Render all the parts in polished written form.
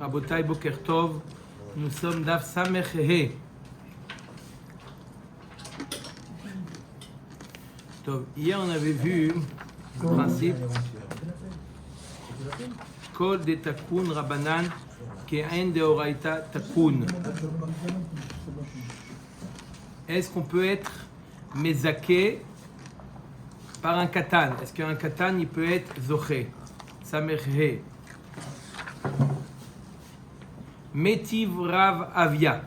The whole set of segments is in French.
Rabotai Boker Tov, nous sommes Daf Samech He. Hier on avait vu le principe Kol de Takun Rabbanan Ke'en de Oraita Takun. Est-ce qu'on peut être mezaké par un katan? Est-ce qu'un katan il peut être zoché? Samech He. Metiv Rav Avia.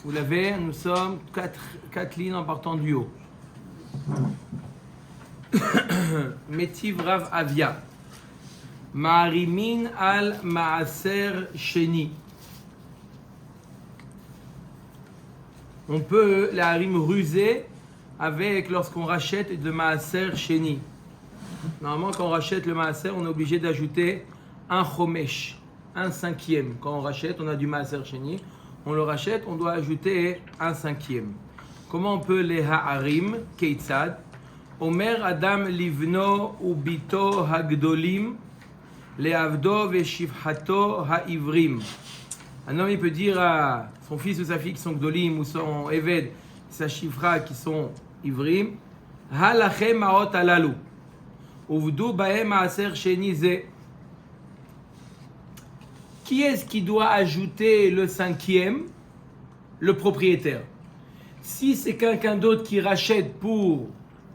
Vous l'avez, nous sommes quatre lignes en partant du haut. Metiv Rav Avia. Ma'arimin al Maaser Sheni. On peut la harim ruser avec lorsqu'on rachète de Maaser Sheni. Normalement, quand on rachète le Maaser, on est obligé d'ajouter un chomesh, un cinquième. Quand on rachète, on a du Maaser Sheni. On le rachète, on doit ajouter un cinquième. Comment on peut les ha'arim, keitzad? Omer Adam livno ubito hagdolim, le'avdo ve'shivhato ha'ivrim. Un homme, il peut dire à son fils ou sa fille qui sont gdolim ou son eved, sa shifra qui sont ivrim, halachem ma'ot alalu, uvdu bahem ma'aser sheni ze. Qui est-ce qui doit ajouter le cinquième? Le propriétaire. Si c'est quelqu'un d'autre qui rachète pour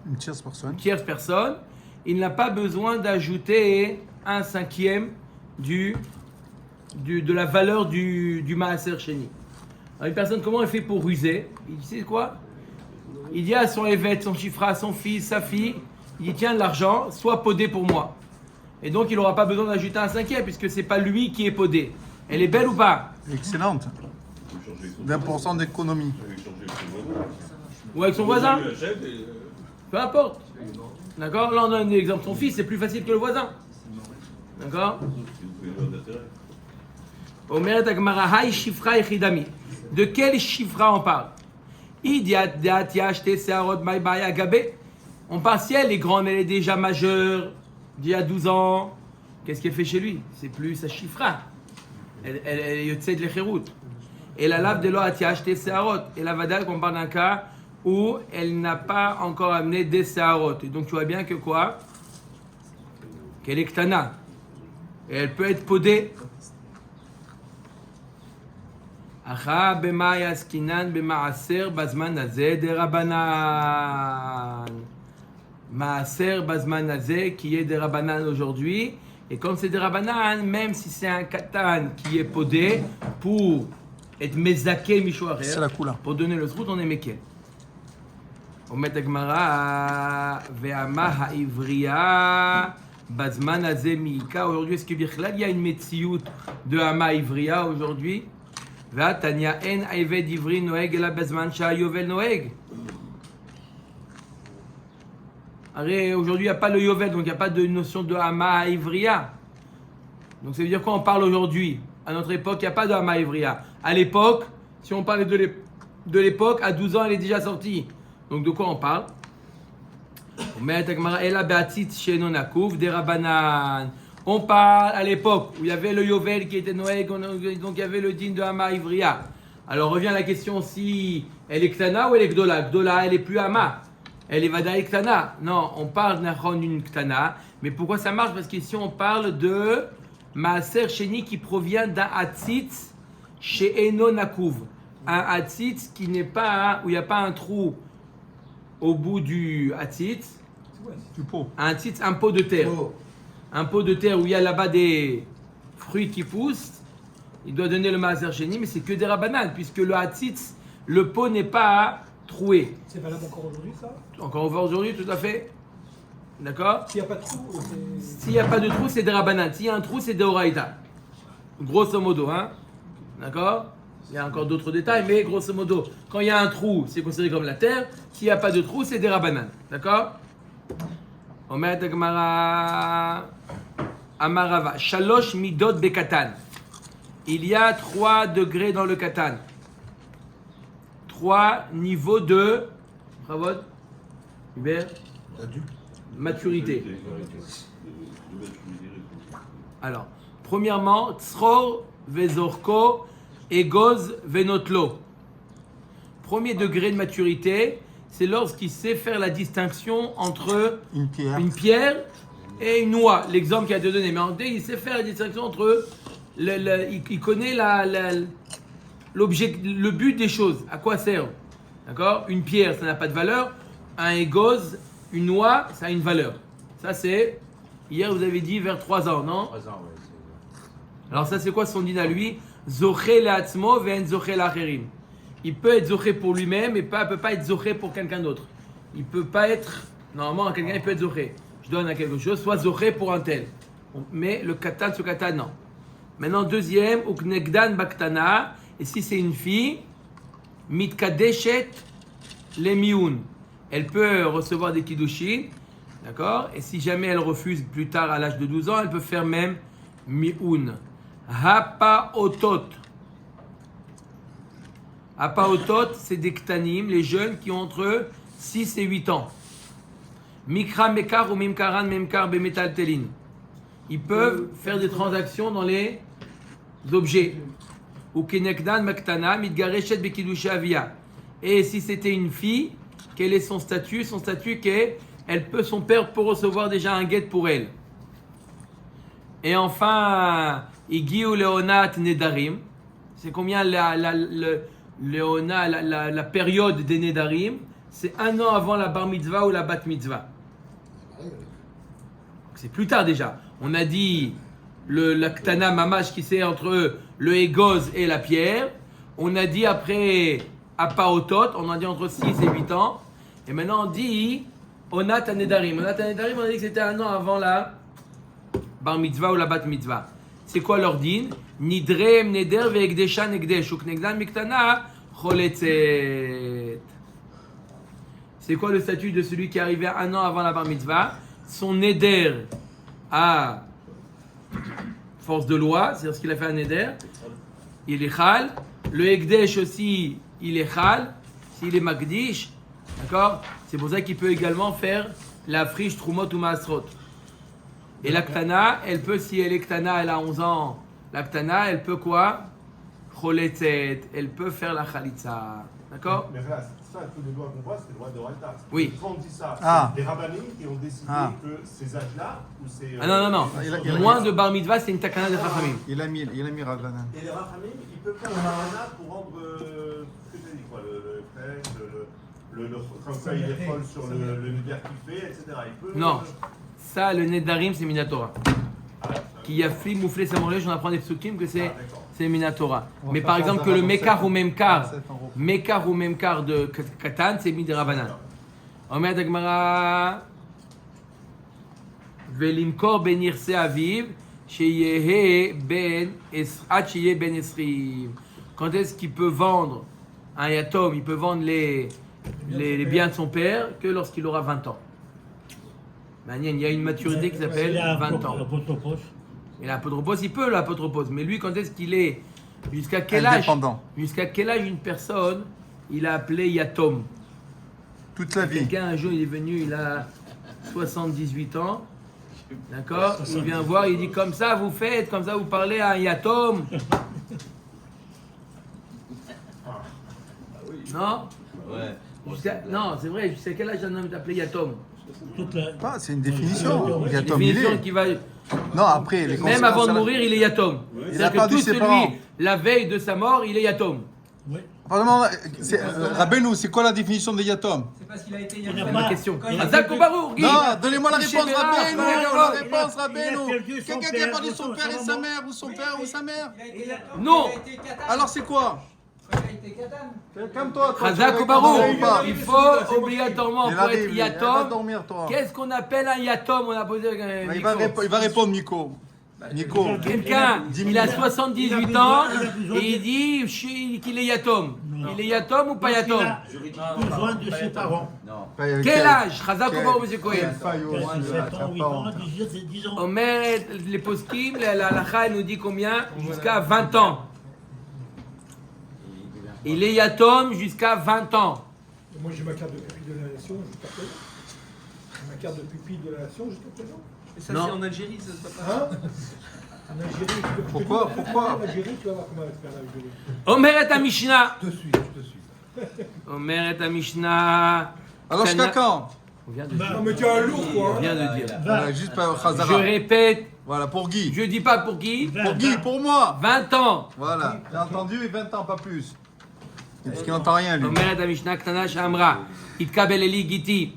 une tierce personne, il n'a pas besoin d'ajouter un cinquième de la valeur du Maaser Sheni. Alors une personne, comment elle fait pour ruser? Il dit, c'est quoi? Il dit à son évêque, son chifra, son fils, sa fille, il dit, tiens, l'argent, sois podé pour moi. Et donc, il n'aura pas besoin d'ajouter un cinquième, puisque ce n'est pas lui qui est podé. Elle est belle ou pas? Excellente. 20% d'économie. Ou avec son voisin? Peu importe. D'accord? Là, on a un exemple. Son fils, c'est plus facile que le voisin. D'accord? Omeret Agmara, Hay Shifra Echidami. De quel Shifra on parle? On parle si elle est grande, elle est déjà majeure, d'il y a 12 ans. Qu'est-ce qu'elle fait chez lui? C'est plus sa Shifra. Elle est yotzei de l'Echerut. Et la lave de l'eau a acheté Seharot. Et la vadal, qu'on parle d'un cas où elle n'a pas encore amené des Seharot. Et donc tu vois bien que quoi? Qu'elle est ktana. Et elle peut être podée. Acha bema yaskinan bemaaser bazman hazeh de Rabbanan. Maaser bazman hazeh qui est de Rabbanan aujourd'hui. Et comme c'est de Rabbanan, même si c'est un katan qui est podé pour être mezaké mishoacher, c'est la coula. Pour donner le zrout, on est meké. On met Agmara ve'ama ha'ivriya bazman hazeh miika. Aujourd'hui, est-ce que il y a une metsiout de hama ivriya aujourd'hui? Ve'atanya en ayved ivri noeg ela bazman sha'yovel noeg. Aujourd'hui, il n'y a pas le Yovel, donc il n'y a pas de notion de Hama Ivriya. Donc ça veut dire quoi on parle aujourd'hui? À notre époque, il n'y a pas de Hama Ivriya. À l'époque, si on parlait de l'époque, à 12 ans, elle est déjà sortie. Donc de quoi on parle? On parle à l'époque où il y avait le Yovel qui était Noé, donc il y avait le din de Hama Ivriya. Alors revient la question si elle est Ktana ou elle est Gdola. Gdola, elle est plus Hama. Elle est Vadaï Ktana. Non, on parle d'une Ktana. Mais pourquoi ça marche? Parce qu'ici, on parle de Maaser Sheni qui provient d'un Hatzitz chez Eno Nakouv. Un Hatzitz qui n'est pas, où il n'y a pas un trou au bout du Hatzitz. Du pot. Un Hatzitz, un pot de terre. Un pot de terre où il y a là-bas des fruits qui poussent. Il doit donner le Maaser Sheni, mais c'est que des Rabbanan, puisque le Hatzitz, le pot n'est pas troué. C'est valable encore aujourd'hui, ça? Encore aujourd'hui, tout à fait. D'accord? S'il n'y a pas de trou, S'il n'y a pas de trou, c'est des Rabbanan. S'il y a un trou, c'est des Oraïta. Grosso modo, hein? D'accord? Il y a encore d'autres détails, mais grosso modo, quand il y a un trou, c'est considéré comme la terre. S'il n'y a pas de trou, c'est des Rabbanan. D'accord? Omer Gemara Amarava. Shalosh midot bekatan. Il y a 3 degrés dans le katan. 3 niveaux de maturité. Alors, Premièrement, tzror vezorko egoz venotlo. Premier degré de maturité, c'est lorsqu'il sait faire la distinction entre une pierre et une noix. L'exemple qu'il a donné. Mais en fait, il sait faire la distinction entre il connaît l'objet, le but des choses. À quoi sert? D'accord? Une pierre, ça n'a pas de valeur. Un égoz, une noix, ça a une valeur. Ça, c'est. Hier, vous avez dit vers 3 ans, non? 3 ans, oui. Alors, ça, c'est quoi son din à lui? Zoché le'atzmo ve'en zoché la'acherim. Il peut être zoché pour lui-même, mais il ne peut pas être zoché pour quelqu'un d'autre. Il ne peut pas être. Normalement, quelqu'un il peut être zoché. Je donne à quelque chose, soit zoché pour un tel. Mais le katan, ce katan, non. Maintenant, deuxième, uknegdan baktana. Et si c'est une fille, mitkadeshet lemioun. Elle peut recevoir des kiddushin, d'accord? Et si jamais elle refuse plus tard à l'âge de 12 ans, elle peut faire même mioun. Hapaotot. Hapaotot, c'est des ktanim, les jeunes qui ont entre 6 et 8 ans. Mikra mekar ou mimkaran memkar bemetal telin. Ils peuvent faire des transactions dans les objets. Ou kenekdan maktana mitgareshet bekidusha avia. Et si c'était une fille, quel est son statut? Son statut qu'elle son père peut recevoir déjà un guet pour elle. Et enfin, Igiu Leonat Nedarim. C'est combien la période des Nedarim? C'est 1 an avant la bar mitzvah ou la bat mitzvah. C'est plus tard déjà. On a dit la ktana mamash qui c'est entre le égoz et la pierre. On a dit après apaotot, on a dit entre 6 et 8 ans. Et maintenant on dit onat anedarim. Onat anedarim, on a dit que c'était 1 an avant la bar mitzvah ou la bat mitzvah. C'est quoi leur din? Nidrem neder ve'ekdesha nekdesh uknegdan miktana choletzet. C'est quoi le statut de celui qui est arrivé 1 an avant la bar mitzvah? Son neder à force de loi, c'est-à-dire ce qu'il a fait un neder, il est chal. Le ekdesh aussi, il est chal. S'il est magdish, d'accord? C'est pour ça qu'il peut également faire la friche trumot ou maasrot. Et la ktana, elle peut, si elle est ktana, elle a 11 ans, la ktana, elle peut quoi? Choletzet, elle peut faire la chalitza. D'accord? Mais là, ça, tous les lois qu'on voit, c'est les lois de Ralta. Oui. Quand on dit ça, Ah. c'est des rabbinim qui ont décidé que ces âges-là, ou c'est... Ah non. Moins de bar mitzvah, c'est une takana de chachamim. Il a mis Raglanan. Et les rachamim, ils peuvent faire un marana pour rendre, ce que tu as dit, quoi, le frère, comme ça, il est folle sur le neder qu'il fait, etc. Il peut, Non. Ça, le nedarim, c'est Minatora. Qui a fait moufler sa morlèche, on apprend des psukim que c'est Minatora. Mais par exemple, que le mekar ou memkar de katan, c'est Midrabanan. Omer Dagmara Velimkor ben Yirse Aviv, Sheyehe ben Achiyeh ben Esrim. Quand est-ce qu'il peut vendre un yatom? Il peut vendre les biens de son père que lorsqu'il aura 20 ans. Il y a une maturité qui s'appelle 20 ans. Et l'apotropos, il peut l'apotropos. Mais lui, quand est-ce qu'il est? Jusqu'à quel âge? Jusqu'à quel âge une personne, il a appelé yatom? Toute la vie. Quelqu'un, un jour, il est venu, il a 78 ans. D'accord? Il vient voir, il dit comme ça vous faites, comme ça vous parlez à un yatom. Non? Ouais. Non, c'est vrai, jusqu'à quel âge un homme est appelé yatom? C'est une définition. Une Yatom, il définition est. qui va... Non, après, les Même avant de mourir, il est yatom. Il a C'est-à-dire que perdu tout ses celui, parents. la veille de sa mort, il est yatom. Rabbeinu, c'est quoi la définition de Yatom? C'est parce qu'il a été C'est ma question. Quand il a Azak ou Barour, Guy. Non, donnez-moi la réponse, Shemera, Rabbeinu. Shemera. La réponse, Rabbeinu. perdu son Quelqu'un qui a père, perdu ou son son père et sa maman. mère, ou son père ou sa mère. Non. Alors c'est quoi? Quand il a été katan. Calme-toi. Razak ou Barour, il faut obligatoirement Il pour arrive, être il va yatom. dormir, toi. Qu'est-ce qu'on appelle un yatom? On a posé Il va répondre, Nico. Nico. Quelqu'un, il a 78 ans et il dit qu'il est yatom. Il est yatom ou pas yatom? Besoin de ses parents. Non. Quel âge? Razak ou Barour, monsieur Cohen? 7 ans, 8 ans, 10 ans. On met les poskim, la lacha nous dit combien? Jusqu'à 20 ans. Il est yatom jusqu'à 20 ans. Moi j'ai ma carte de pupille de la nation jusqu'à présent. J'ai ma carte de pupille de la nation jusqu'à présent. Et ça, Non. c'est en Algérie, ça se passe pas. Hein? En Algérie, Pourquoi En Algérie, tu vas voir comment elle va te faire l'Algérie. Omer et Mishnah. Je te suis, je te suis. Omer et Mishnah. Alors jusqu'à quand? On vient de Bah, dire. Non, mais tu es un lourd, On quoi. vient de dire. Juste pas Je Khazara. répète, Voilà, pour Guy. je dis pas pour qui. Pour Guy, pour moi. 20 ans. Voilà. T'as entendu? 20 ans, pas plus. Parce qu'il n'entend rien, lui. Omer et Mishnah Ktana Shamra. Itkabel Eli Giti.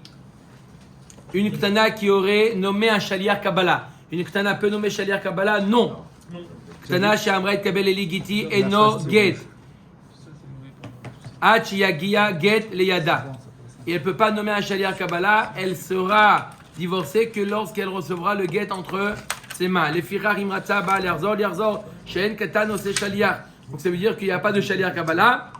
Une Ktana qui aurait nommé un Shaliach Kabbalah. Une Ktana peut nommer Shaliach Kabbalah? Non. Ktana Shamra Itkabel Eli Giti Eno Get. Ach Yagia Get Leyada. Et elle ne peut pas nommer un Shaliach Kabbalah, elle sera divorcée que lorsqu'elle recevra le get entre ses mains. Les Firar Imratza Baal Yarzor Yarzor Shen Katan Ose Shaliach. Donc ça veut dire qu'il n'y a pas de Shaliach Kabbalah.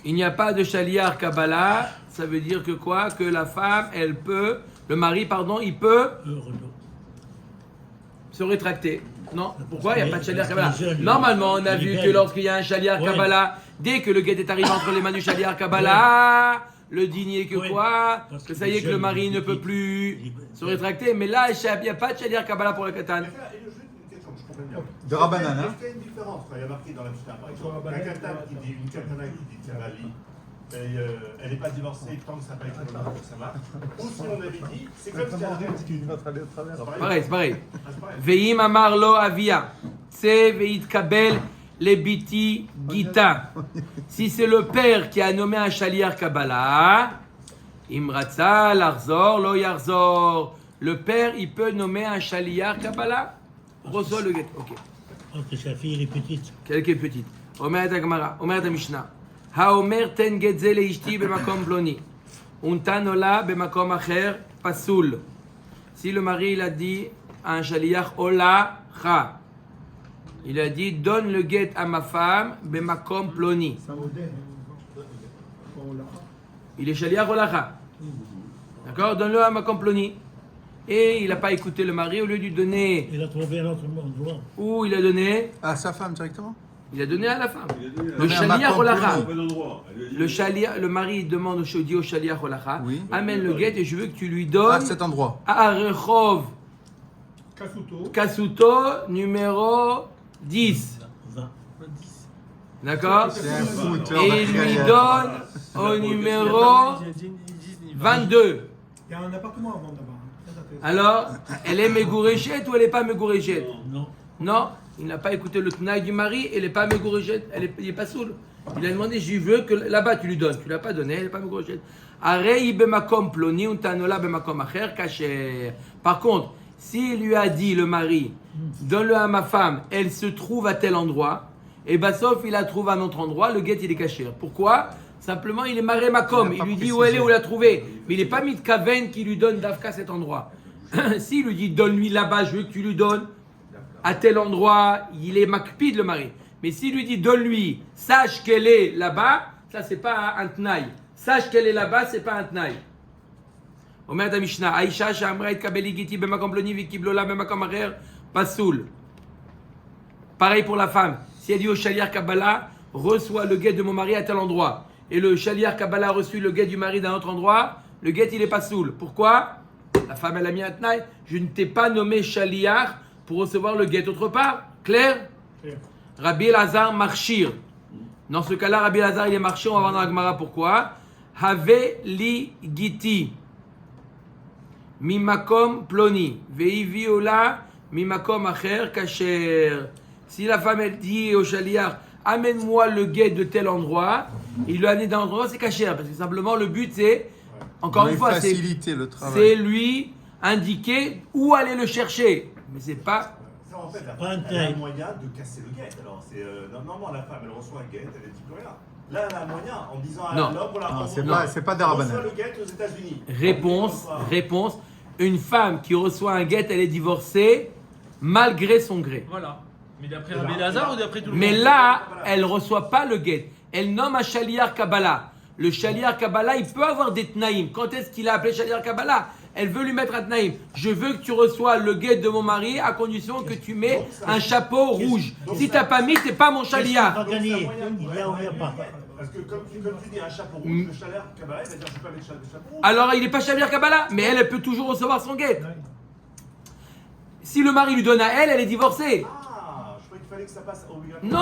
Il n'y a pas de Shaliach Kabbalah. Ça veut dire que quoi? Que la femme, elle peut, le mari, pardon, il peut se rétracter. Non, pourquoi il n'y a pas de Shaliach Kabbalah? Normalement, on a vu que lorsqu'il y a un Shaliach Kabbalah, dès que le guet est arrivé entre les mains du Shaliach Kabbalah, le dîner que quoi? Que ça y est que le mari ne peut plus se rétracter. Mais là, il n'y a pas de Shaliach Kabbalah pour le Katan. Et là, juste une question, je comprends bien. De Rabbanan, hein. Est-ce qu'il y a une différence quand il y a marqué dans la Mishnah, par exemple, un katan qui dit, une katana qui dit Tzavali, elle n'est pas divorcée tant que ça n'a pas été nommé pour sa marque, ou si on avait dit, c'est comme si elle avait dit. Pareil, c'est pareil. Veim amar lo avia, tse veit kabel lebiti gita. Si c'est le père qui a nommé un Shaliach Kabbalah, imratza larzor lo yarzor. Le père, il peut nommer un Shaliach Kabbalah. Reçoit le get. Ok. Parce que sa fille, elle est petite. Quelqu'un est petite. Omer et Gemara, Omer et Mishnah. Haomer ten get ze leishti bemakom ploni. Untan ola bemakom acher pasul. Si le mari il a dit à un Shaliach ola cha, il a dit donne le get à ma femme bemakom ploni. Il est Shaliach ola cha. D'accord? Donne-le à makom ploni. Et il n'a pas écouté le mari, au lieu de lui donner. Il a trouvé un autre endroit. Où il a donné? À sa femme directement? Il a donné à la femme. Le donné à Shaliach Makom Olacha. Ploni. Le mari demande dit au Shaliach Olacha, Oui. amène le guet et je veux que tu lui donnes À cet endroit. à Rehov Kasuto. Kasuto numéro 10. 20. D'accord? C'est un fouteur. Et il lui donne au numéro 22. Il y a un appartement à vendre là-bas. Alors, elle est Megourechet ou elle n'est pas Megourechet? Non. Non, il n'a pas écouté le Tnaï du mari, elle n'est pas Megourechet, il n'est pas saoul. Il a demandé, je veux que là-bas tu lui donnes. Tu ne l'as pas donné, elle n'est pas Megourechet. Arei bemakom ploni, untanola bemakom acher, kacher. Par contre, s'il lui a dit, le mari, donne-le à ma femme, elle se trouve à tel endroit, et sauf il la trouve à un autre endroit, le guet il est caché. Pourquoi? Simplement, il est maré makom. Il lui dit où elle est, où l'a trouvé. Mais il n'est pas mis de kaven qui lui donne d'Afka cet endroit. S'il lui dit donne-lui là-bas, je veux que tu lui donnes à tel endroit, il est makpid le mari. Mais s'il lui dit donne-lui, sache qu'elle est là-bas, ça c'est pas un tnaï. Sache qu'elle est là-bas, c'est pas un tnaï. Omer da Mishnah, Aïcha shamra et kabeli giti bemakom ploni vikiblola bemakom acher pasoul. Pareil pour la femme. Si elle dit au Shaliach Kabbalah, reçois le guet de mon mari à tel endroit, et le Shaliach Kabbalah a reçu le guet du mari d'un autre endroit, le guet il est pas saoul. Pourquoi? La femme elle a mis un tnaï. Je ne t'ai pas nommé Shaliach pour recevoir le guet autre part. Clair? Rabbi Elazar marchir. Dans ce cas-là, Rabbi Elazar il est marchir. On va voir dans la Gemara pourquoi. Have li giti mimakom ploni veiviola mimakom acher kacher. Si la femme elle dit au Shaliach amène-moi le guet de tel endroit, il lui a amené d'un endroit, c'est caché, parce que simplement le but c'est, encore une fois, faciliter le travail. C'est lui indiquer où aller le chercher. Mais c'est pas. Ça, en fait, la Pas un femme, elle a un taille. moyen de casser le guet. Alors, c'est, normalement, la femme, elle reçoit un guet, elle ne dit plus rien. Là, elle a un moyen en disant à Non. l'homme, voilà, Non, c'est Non. pas des Rabbanan. reçoit le guet aux États-Unis. Réponse. Une femme qui reçoit un guet, elle est divorcée malgré son gré. Voilà. Mais d'après Rabbi Elazar ou d'après tout le Mais monde? là, elle ne reçoit pas le guet. Elle nomme un Shaliach Kabbalah. Le Shaliach Kabbalah, il peut avoir des tnaïm. Quand est-ce qu'il a appelé Shaliach Kabbalah? Elle veut lui mettre un tnaïm. Je veux que tu reçois le guet de mon mari à condition que tu mets un chapeau rouge. Si tu n'as pas mis, c'est pas mon Qu'est-ce qu'il Shaliach. va gagner? Il y a ou il n'y a pas? Parce que comme tu dis, un chapeau rouge, le Shaliach Kabbalah, il va dire je ne peux pas mettre le chapeau rouge. Alors, il n'est pas Shaliach Kabbalah, mais elle peut toujours recevoir son guet. Si le mari lui donne à elle, elle est divorcée. Ah, je croyais qu'il fallait que ça passe obligatoire. Non,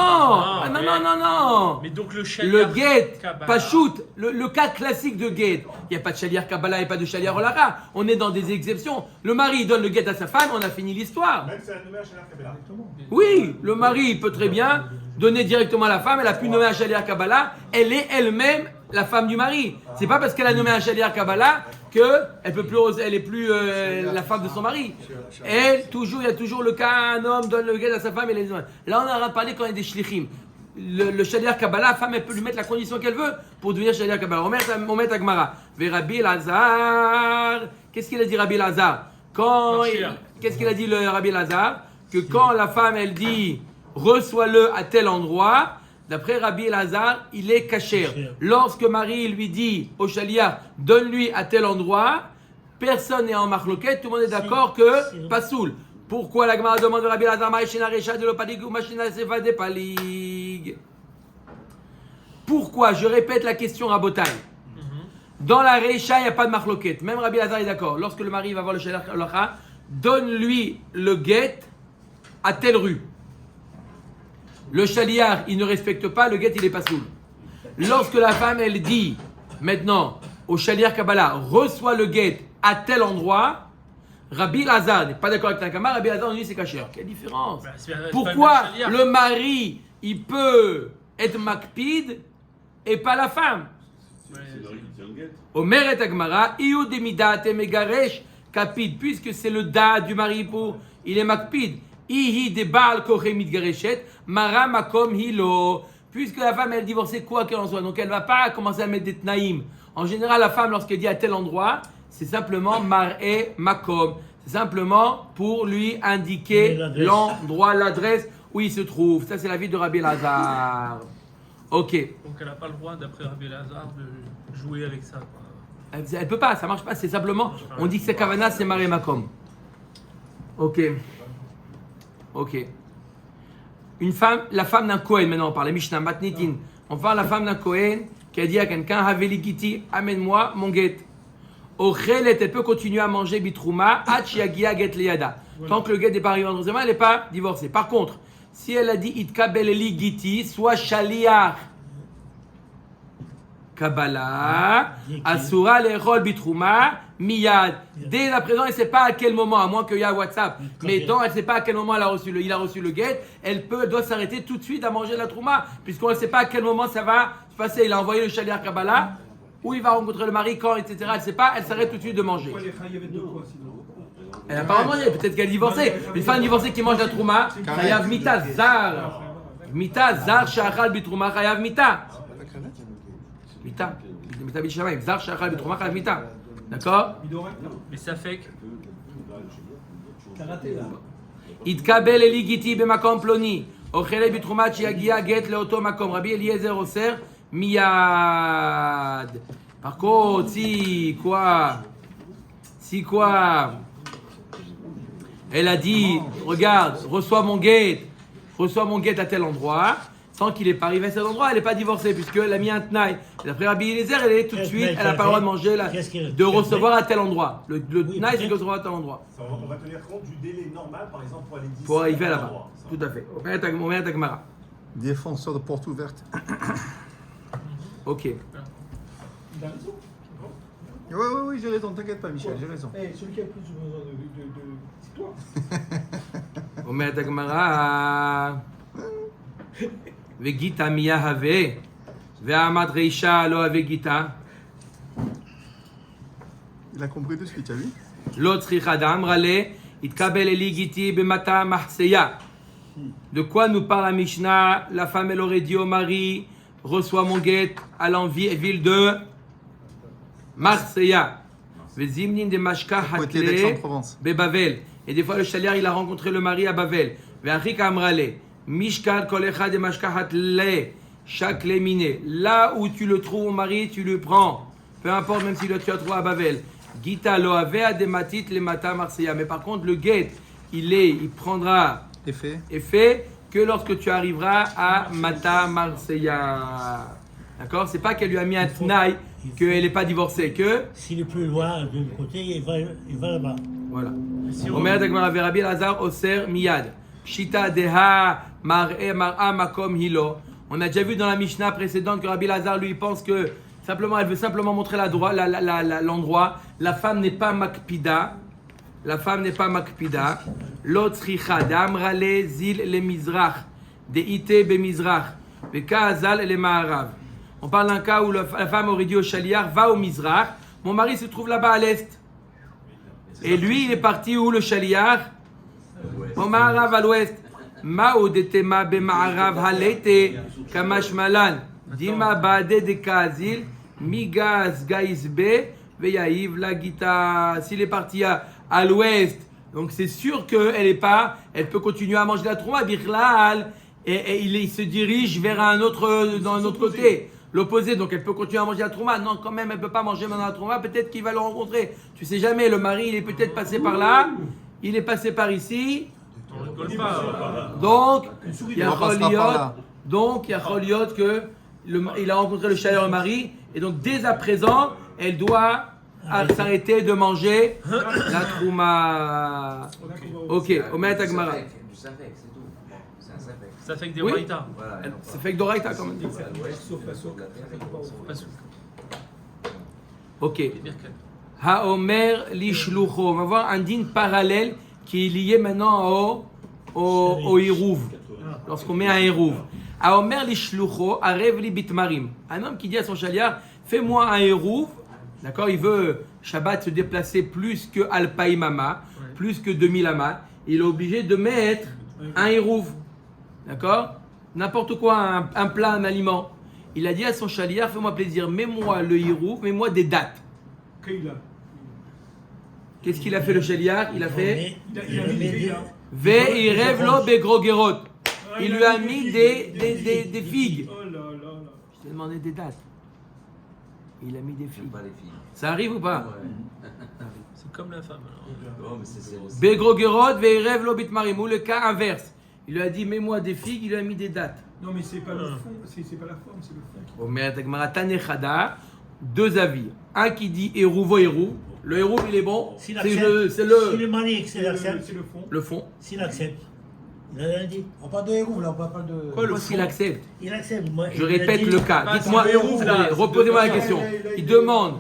Ah, non, mais- non, non, non. Mais donc le Le shaliach guet, Kabbalah. pas shoot, le cas classique de guet. Il n'y a pas de shaliach Kabbalah et pas de shaliach Olara. On est dans des exceptions. Le mari donne le guet à sa femme, on a fini l'histoire. Même si elle a nommé un Shaliach Kabbalah. Oui, le mari peut très bien donner directement à la femme. Elle a pu nommer un shaliach Kabbalah. Elle est elle-même la femme du mari. C'est pas parce qu'elle a nommé un shaliach Kabbalah qu'elle peut plus, elle est plus la femme de son mari. Elle, toujours, il y a toujours le cas, un homme donne le guet à sa femme et les Là, on a parlé quand il y a des shlichim. Le shaliach Kabbalah, la femme, elle peut lui mettre la condition qu'elle veut pour devenir shaliach Kabbalah. On met à Gemara. Ve Rabbi Lazar. Qu'est-ce qu'il a dit Rabbi Lazar? Qu'est-ce qu'il a dit le Rabbi Lazar? Que quand la femme, elle dit reçois-le à tel endroit, d'après Rabbi Lazar, il est kasher. Lorsque Marie lui dit au shaliach, donne-lui à tel endroit, personne n'est en marloquette, tout le monde est d'accord que pasoul. Pourquoi la Gemara demande à Rabbi Lazar, Ma'ishena Recha de l'Opalig ou Ma'ishena Sefa de Palig? Pourquoi? Je répète la question à Botaï. Dans la Recha, il n'y a pas de marloquette. Même Rabbi Lazar est d'accord. Lorsque le mari va voir le shaliach, donne-lui le guet à telle rue. Le shaliach, il ne respecte pas, le guet, il est pas soul. Lorsque la femme, elle dit, maintenant, au shaliach Kabbalah, reçois le guet à tel endroit, Rabbi Lazar n'est pas d'accord avec Tanakama, Rabbi Lazar, on dit c'est kasher. Quelle différence? Bah, c'est pas Pourquoi le shaliach. le mari, il peut être makpid et pas la femme? Omer et Agmara, Iu demidat et megaresh kapid, puisque c'est le da du mari pour, il est makpid. Ihi de baal koche mitgareshet, mara makom hilo. Puisque la femme elle est divorcée quoi qu'elle en soit, donc elle va pas commencer à mettre des tnaïm. En général, la femme lorsqu'elle dit à tel endroit, c'est simplement mar'e makom. C'est simplement pour lui indiquer l'endroit, l'adresse où il se trouve. Ça c'est l'avis de Rabbi Lazar. Ok. Donc elle n'a pas le droit, d'après Rabbi Lazar, de jouer avec ça. Quoi. Elle peut pas, ça marche pas. C'est simplement, on dit que c'est kavana, c'est mar'e makom. Ok. Ok. Une femme, la femme d'un Kohen, maintenant on parle, Mishnah, Matnitin. On parle de la femme d'un Kohen qui a dit à quelqu'un, Haveli Giti, amène-moi mon guet. Ochelet, elle peut continuer à manger bitrouma, Hachiagia get liada. Tant que le guet n'est pas arrivé en troisième, elle n'est pas divorcée. Par contre, si elle a dit Itkabel eli Giti, soit Shaliach Kabbalah, Asura lechol bitrouma, miyad. Dès à présent, elle ne sait pas à quel moment, à moins qu'il y ait WhatsApp, mais elle ne sait pas à quel moment il a reçu le guet, elle doit s'arrêter tout de suite à manger la trouma, puisqu'on ne sait pas à quel moment ça va se passer. Il a envoyé le shaliach Kabbalah, où il va rencontrer le mari, quand, etc. Elle ne sait pas, elle s'arrête tout de suite de manger. Pourquoi les chayavet de quoi sinon? Elle n'a pas mangé, peut-être qu'elle est divorcée. Une femme divorcée qui mange la trouma, chayav mita zar. Mita zar shachal bitrouma chayav mita. Mita. Mita bishamayim. Zar shachal bitrouma chayav mita. D'accord? Mais ça fait que. Karaté là. Itkabel eli giti bemakom ploni. Ochele bitroumat shiagia get leoto makom. Rabbi Eliezer Oser miyad. Par contre, si quoi? Elle a dit, regarde, reçois mon guet à tel endroit. Tant qu'il n'est pas arrivé à cet endroit, elle n'est pas divorcée, puisqu'elle a mis un tnaï. D'après Rabbi Eliezer, elle est tout de suite, elle n'a pas le droit de manger, de recevoir à tel endroit. Le tnaï, c'est de recevoir à tel endroit. On va tenir compte du délai normal, par exemple, pour aller d'ici Pour arriver à là-bas. l'endroit. Tout à fait. On met à Tagmara. Défenseur de porte ouverte. Ok. Oui, j'ai raison, t'inquiète pas, Michel, j'ai raison. Eh, celui qui a le plus besoin de c'est toi. On met à Tagmara. Vegita miya have. Ve'amad reisha lo have gita. Il a compris tout de suite, tu as vu? Lo tzricha d'amrale. Itkabel eli giti bemata mahseya. De quoi nous parle la Mishnah? La femme, elle aurait dit au mari, reçois mon guet à l'envie de Marseilla. Vezimnin de Mashka Côté Hakle d'Aix-en-Provence. Bebavel. Et des fois, le shaliach, il a rencontré le mari à Bavel. Ve'achik amrale. Mishkal kol echad de Mashka Hakle. Chaque léminé. Là où tu le trouves, mari, tu le prends. Peu importe, même si tu as trouvé à Bavel. Gita lo avea de matit le mata Marseilla. Mais par contre, le guet, il prendra effet que lorsque tu arriveras à Mata Marseilla. D'accord? C'est pas qu'elle lui a mis un tnaï qu'elle n'est pas divorcée, que. S'il est plus loin de l'autre côté, il va là-bas. Voilà. Si on- Omer Dagmara Rabbi Elazar Oser Miyad. Pshita Deha Mar'a Makom Hilo. On a déjà vu dans la Mishnah précédente que Rabbi Elazar lui pense que simplement, elle veut simplement montrer l'endroit. La femme n'est pas makpida. La femme n'est pas makpida. L'autre richa d'amrale zil le mizrach de ite be mizrach bekazal le ma'arav. On parle d'un cas où la femme aurait dit au shaliach va au mizrach. Mon mari se trouve là-bas à l'est. Et lui, il est parti où le shaliach? Au ma'arav à l'ouest. Ma'u de tema be ma'arav halete kamash malan. Dima ba'de de kazil migaz gaizbe veyahiv la gita. S'il est parti à l'ouest, donc c'est sûr elle peut continuer à manger la trouma, birlal, et il se dirige vers un autre côté, l'opposé, donc elle peut continuer à manger la trouma. Non, quand même, elle ne peut pas manger maintenant la trouma, peut-être qu'il va le rencontrer. Tu sais jamais, le mari, il est peut-être passé par là, il est passé par ici, On rigole pas. donc il y a On passera par là. Choliot que il a rencontré le shaliach le mari, et donc dès à présent, elle doit s'arrêter de manger la trouma. Ok, Omer Agmara. Du safek, c'est tout. C'est un safek. Ça fait que des Oui. raïtas. Voilà. Ça fait que d'oraita quand même. Sauf la souk. Pas souk. Ok. Et birkat. Haomer lishlucho. On va voir un digne parallèle qui est lié maintenant au hirouv. Lorsqu'on met un hirouv. Haomer lishlucho arev li bitmarim. Un homme qui dit à son shaliach, fais-moi un hirouv. D'accord, il veut Shabbat se déplacer plus que Alpaïmama, plus que 2000 amas. Il est obligé de mettre un hirouv. D'accord, n'importe quoi, un plat, un aliment. Il a dit à son shaliach, fais-moi plaisir, mets-moi le hirouv, mets-moi des dates. Qu'est-ce qu'il a fait le shaliach? Il a fait Ve irev lo begrogerot. Il lui a mis des figues. Oh là là là. Je t'ai demandé des dates. Il a mis des J'aime figues. pas les filles. Ça arrive ou pas? Ouais. C'est comme la femme. alors. Oh, mais c'est Begrogerot ve irev lo bitmarim. Ou le cas inverse. Il lui a dit mets-moi des figues, il lui a mis des dates. Non, mais c'est pas le fond, c'est pas la forme, c'est le fond qui. Omer Tagmara Tanechada, deux avis. Un qui dit Hérouvo Hérou. Le Hérou, il est bon. S'il C'est accepte, c'est si le mari C'est le accepte, fond. le fond. s'il accepte, il a rien dit. On parle de héros, là, on parle pas de. Pourquoi s'il accepte? Il accepte. Moi, Je il a répète dit- le cas. Bah, Dites-moi, c'est le Hérouv, là. reposez-moi la C'est question. le- Il demande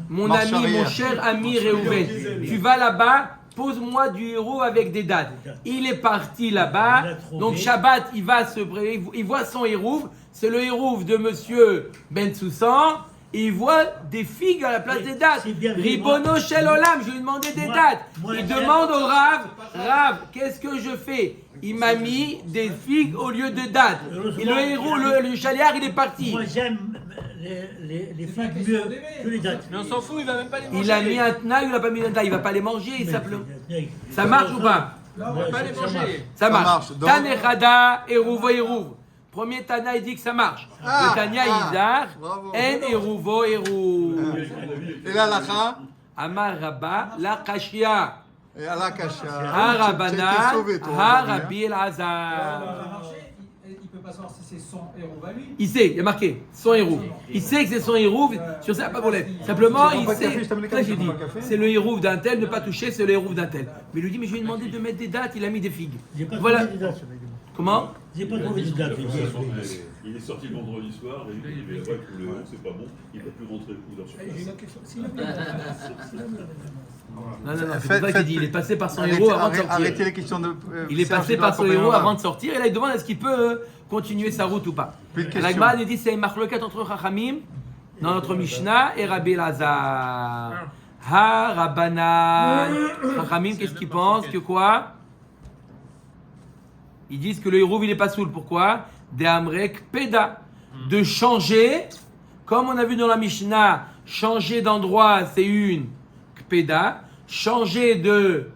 mon Marche ami, mon arrière. cher ami Marche Réhouven, arrière. tu vas là-bas, pose-moi du héros avec des dates. Il est parti Il là-bas, a trouvé. donc Shabbat, il voit son hérouv, c'est le hérouv de monsieur Ben Soussan, et il voit des figues à la place Oui, des dates. c'est bien, Ribono moi- Shel Olam, je lui ai demandé des moi- dates. moi, Il j'aime- demande au Rav, qu'est-ce que je fais? Il m'a mis des figues au lieu de dates. Et le héros, le chaliard, il est parti. Moi, j'aime les figues mieux que les dates. Mais on s'en fout, il va même pas les manger. Il a mis un tna, il n'a pas mis un tna, il va pas les manger, simplement. Mais- Ça marche ou pas? Il va pas les manger. Ça marche. marche. Donc- Tanechada, Eruvo, Eruv. Premier Tana, il dit que ça marche. Le Tania, Izar, bravo. En Eruvo, Eruv. Et là, la Amar Rabba, la Kashia. et à la cacha. Harabana, sauvé, toi. Harabi El Ça Hazar. va marcher, il peut pas savoir si c'est son héros à lui. Il sait, il y a marqué son hérouve. Il sait que c'est son hérouve, sur ça, pas de problème. Simplement, il pas de sait. café, je t'amène le Là, café, j'ai je dit, prends pas de café. c'est le hérouve d'un tel, ne pas toucher, c'est le hérouve d'un tel. Mais il lui dit, mais je lui ai demandé de mettre des dates, il a mis des figues. J'ai pas Voilà. trouvé de date. Comment? J'ai pas trouvé de date. Il est sorti le vendredi soir et il dit là-bas que le héros c'est pas bon, il ne peut plus rentrer dans son J'ai une question. S'il a mis Non, c'est pour Faites- ça qu'il dit, il est passé par son Arrêtez, héros avant de sortir. arrêtez les questions de. Il est passé par son héros avant de sortir et là il demande est-ce qu'il peut continuer sa route ou pas. Plus de questions. L'Agma nous dit c'est une marloquette entre Chachamim dans notre Mishnah et Rabbi Lazar. Ha Rabbanan. Chachamim, qu'est-ce qu'ils pensent? Que quoi? Ils disent que le héros il est pas soul. Pourquoi? De Amrek Peda. De changer, comme on a vu dans la Mishnah, changer d'endroit c'est une Kpeda. Changer de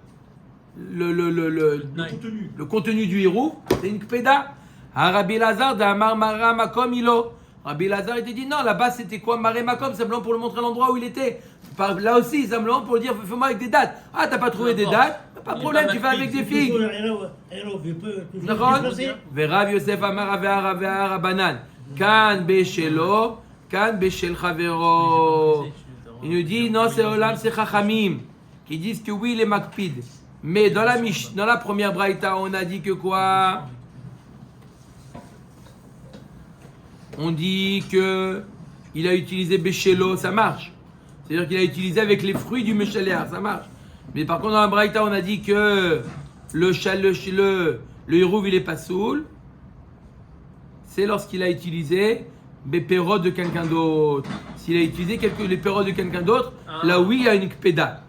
le contenu du héros, c'est une Kpeda. Rabbi Lazar d'Amar Mara Makom Ilo. Rabbi Lazar il te dit non, là-bas c'était quoi Maré Makom, simplement pour le montrer l'endroit où il était. Là aussi, simplement pour dire fais-moi avec des dates. Ah, t'as pas trouvé des dates? Pas de problème, tu vas avec des figues. נכון? ורב יוסף אמר רבנן, כאן בשלו, כאן בשל חברו. Il nous dit, non, c'est Olam, c'est Chachamim. qui disent que oui, il est makpid. Mais dans la première braïta, on a dit que quoi? On dit que il a utilisé béchélo, ça marche. C'est-à-dire qu'il a utilisé avec les fruits du méchaléar, ça marche. Mais par contre, dans la braïta, on a dit que le hérouv, il est pas soul. C'est lorsqu'il a utilisé les pérodes de quelqu'un d'autre. S'il a utilisé les pérodes de quelqu'un d'autre, là oui, il y a une kpeda.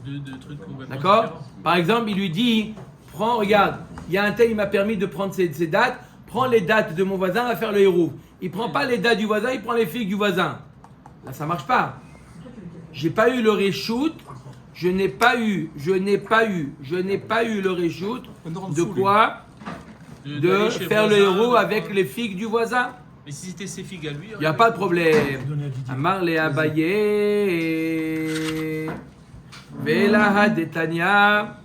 Deux trucs complètement D'accord? différents. Par exemple, il lui dit, regarde, il y a un tel, il m'a permis de prendre ces dates, prends les dates de mon voisin, va faire le hérouv. Il prend pas les dates du voisin, il prend les figues du voisin. Là, ça marche pas. J'ai pas eu le reshoot, je n'ai pas eu le reshoot de quoi? De D'aller chez le faire le voisin, héros de avec prendre- les figues du voisin. Mais si c'était ses figues à lui, Il n'y a pas de problème. Amar le Abaye. Vela Detania.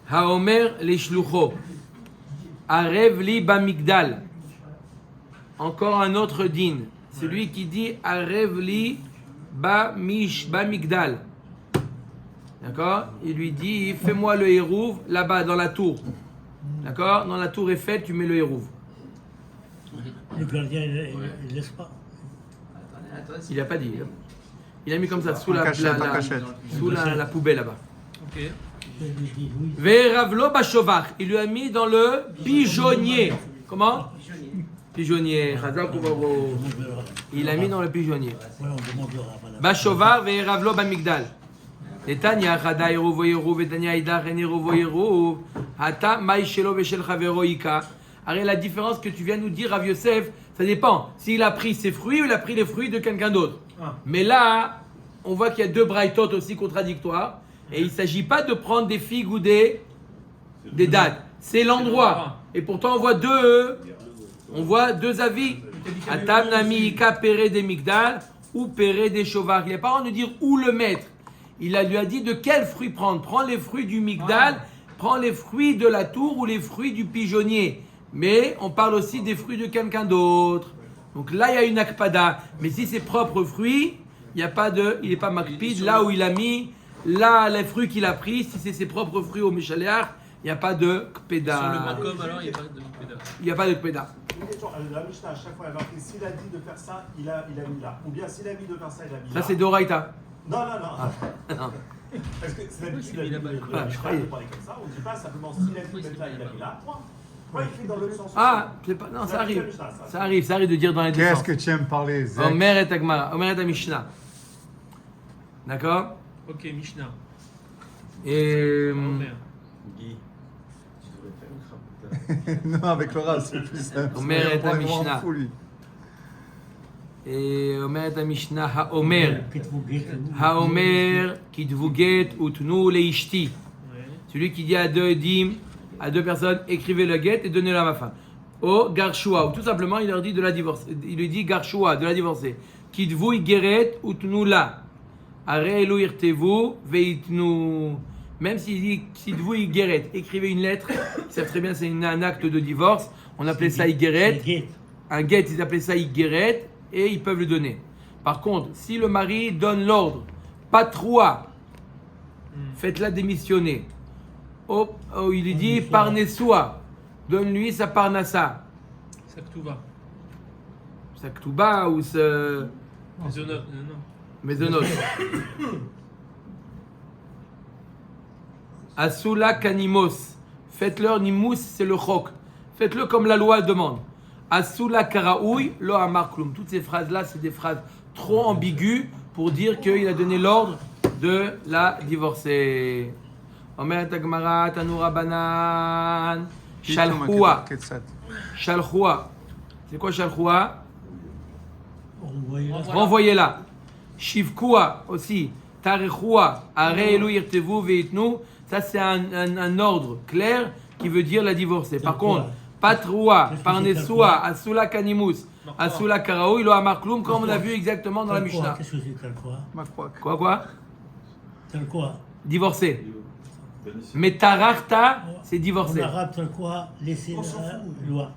Haomer les shlucho. Arev li bamigdal. Encore un autre din. Celui qui dit Arev li bamigdal. D'accord? Il lui dit, fais-moi le hérouv là-bas dans la tour. D'accord? Dans la tour Eiffel, tu mets le hérouv. Le gardien, il laisse pas. Il n'a pas dit. Hein. Il a mis comme ça, sous En cachette, en cachette. sous la poubelle là-bas. Ok. Il lui dit oui. Veravlo bashovach. Il lui a mis dans le pigeonnier. Comment? Pigeonnier. Chazak ou Baro. Il a mis dans le pigeonnier. Ouais, on demandera. Voilà. Bashovar veravlo bamigdal. Netanya chada hérouv hérouv etanya idach en hérouv hérouv. Hata maï shelo veshel chavero ika. Alors la différence que tu viens nous dire, Rav Yosef, ça dépend. S'il a pris ses fruits ou il a pris les fruits de quelqu'un d'autre. Mais là, on voit qu'il y a deux braïtot aussi contradictoires. Et il ne s'agit pas de prendre des figues ou des dattes. C'est l'endroit. Et pourtant, on voit deux avis. Atam nami ika pere des migdal ou pere des chovar. Il n'a pas envie de dire où le mettre. Il lui a dit de quels fruits prendre. Prends les fruits du migdal, prends les fruits de la tour ou les fruits du pigeonnier. Mais on parle aussi des fruits de quelqu'un d'autre. Donc là, il y a une akpada. Mais si c'est propres fruits, il n'est pas makpid. Là où il a mis, là, les fruits qu'il a pris, si c'est ses propres fruits au méchaléar, il n'y a pas de kpeda. Sur le makom, alors, il n'y a pas de pédale. Il n'y a pas de kpeda. Une question, la Mishnah, à chaque fois, elle a marqué s'il a dit de faire ça, il a mis là. Ou bien s'il a dit de faire ça, il a mis là. Ça, c'est d'Oraïta. Non. Non. Parce que c'est l'habitude Oui, c'est mis là-bas. de Je croyais. parler comme ça. On ne dit pas simplement s'il a dit de mettre là, il a mis là. Point. Pourquoi il fait dans l'autre sens? Ah, c'est pas, non, ça arrive. Ça arrive de dire dans les deux Qu'est-ce sens. que tu aimes parler, Zek? Omer et Agmara, Omer et Mishnah. D'accord? Ok, Mishnah. Et. Omer. Non, avec Laura, c'est plus simple. Omer et On va le Mishnah. rendre fou, lui. Et Omer et Mishnah, Ha-Omer. Kitvuget. Ha-Omer, Kitvuget, Utnu Leishti. Ouais. Celui qui dit à deux dim, à deux personnes, écrivez le get et donnez-le à ma femme. O Garshua, ou tout simplement, il leur dit de la divorcer. Il lui dit Garshua, de la divorcer. Kitvu Igeret, Utnu La. Are Elu Irtevu, Veitnu. Même s'il dit Kitvu Igeret, écrivez une lettre, ils savent très bien c'est un acte de divorce, on appelait ça Igeret. Un get, ils appelaient ça Igeret, et ils peuvent le donner. Par contre, si le mari donne l'ordre, patroua, faites-la démissionner. Oh, il lui dit parnessoua, donne-lui sa parnassa. Saktuva. Sa ktouba ou sa Maisonnot. Non. maisonnot. Asula kanimos. Faites-leur nimous, c'est le chok. Faites-le comme la loi demande. Asula karaoui, lo amar klum. Toutes ces phrases-là, c'est des phrases trop ambiguës pour dire qu'il a donné l'ordre de la divorcer. Omer Tagmara, Tanura Banan, Shalchoua. Shalchoua. C'est quoi Shalchoua? Renvoyez-la. Shivkoua aussi. Tarechoua. Areelu Irtevu Veitnu. Ça, c'est un ordre clair qui veut dire la divorcer. Par contre, Patroua, Parnessoua, Asula Kanimus, Asula Karaoui, Lo Amar Klum, comme on a vu exactement dans la Mishnah. Qu'est-ce que c'est, quoi? Quoi? Quoi? Divorcer. Mais Tarachta, c'est divorcer. En arabe, quoi? Laisser la loi.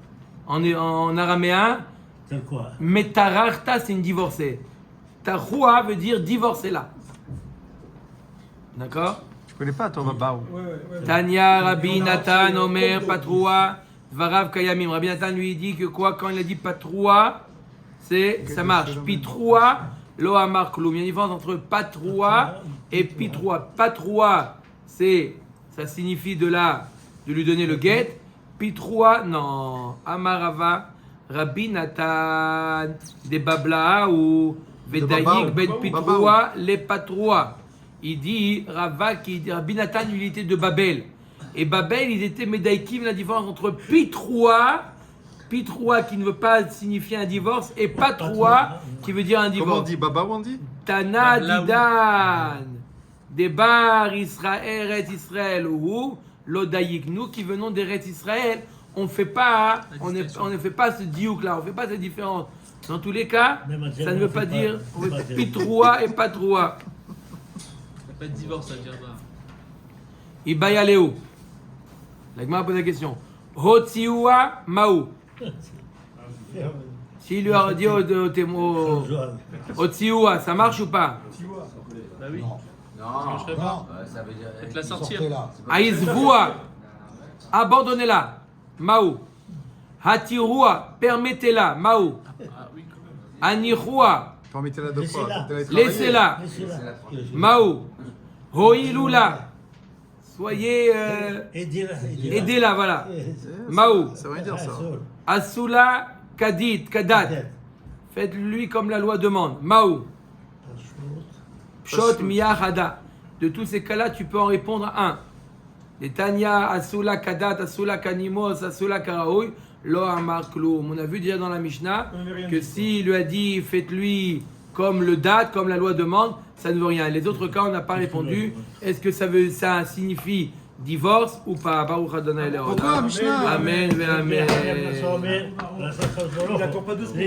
En araméen, C'est quoi? Metarachta, c'est une divorcée. Tachoua veut dire divorcez-la. D'accord? Je connais pas ton Babaou. Tanya, Rabbi Nathan, Omer, Patroua, Varav Kayamim. Rabbi Nathan lui dit que quoi? Quand il a dit Patroua, ça marche. Pitroua, Lo Amar Kloum. Il y a une différence entre Patroua et Pitroua. Patroua, ça signifie de lui donner le guet. Pitroua, non. Amarava, Rabbi Nathan, des Babla ou Vedayik Ben Pitroua, les Patroua. Il dit, Rabbi Nathan, il était de Babel. Et Babel, ils étaient Medaïkim, la différence entre Pitroua qui ne veut pas signifier un divorce, et Patroua qui veut dire un divorce. Comment on dit Babaou, on dit? Tana Didan, Debar Israël, Eretz Israël, ou Lodaïk. Nous qui venons d'Eretz Israël, on ne fait pas ce diouk là, on ne fait pas cette différence. Dans tous les cas, ça ne veut pas dire Pitroua et Patroua. Pas de divorce à dire ça. Ibaya Léo. La Gemara pose la question. Hotsioua Maou. S'il lui a dit Hotsioua, ça marche ou pas? Bah oui. Non, Je pas. ça veut dire. Avec la sortir. Aïsvoua, abandonnez-la. Maou. Hatiroua, permettez-la. Maou. Ah oui, quand même. Anichoua, Permettez-la de quoi? laissez-la. Maou. Hoïloula. Soyez. Aidez-la, voilà. Maou. Ça veut dire ça. Assoula Kadat. Faites-lui comme la loi demande. Maou. Pshot Miyahada. De tous ces cas-là, tu peux en répondre à un. Les Tanya, Assoula Kadat, Assoula Kanimos, Assoula Karaoui, Lo Amar Kloum. On a vu déjà dans la Mishnah que s'il lui a dit faites-lui comme le date, comme la loi demande, ça ne veut rien. Les autres cas, on n'a pas répondu. Est-ce que ça signifie divorce ou pas? Baruch Adonai Le'olam. Pourquoi, Mishnah? Amen, amen. Il n'attend pas 2 secondes.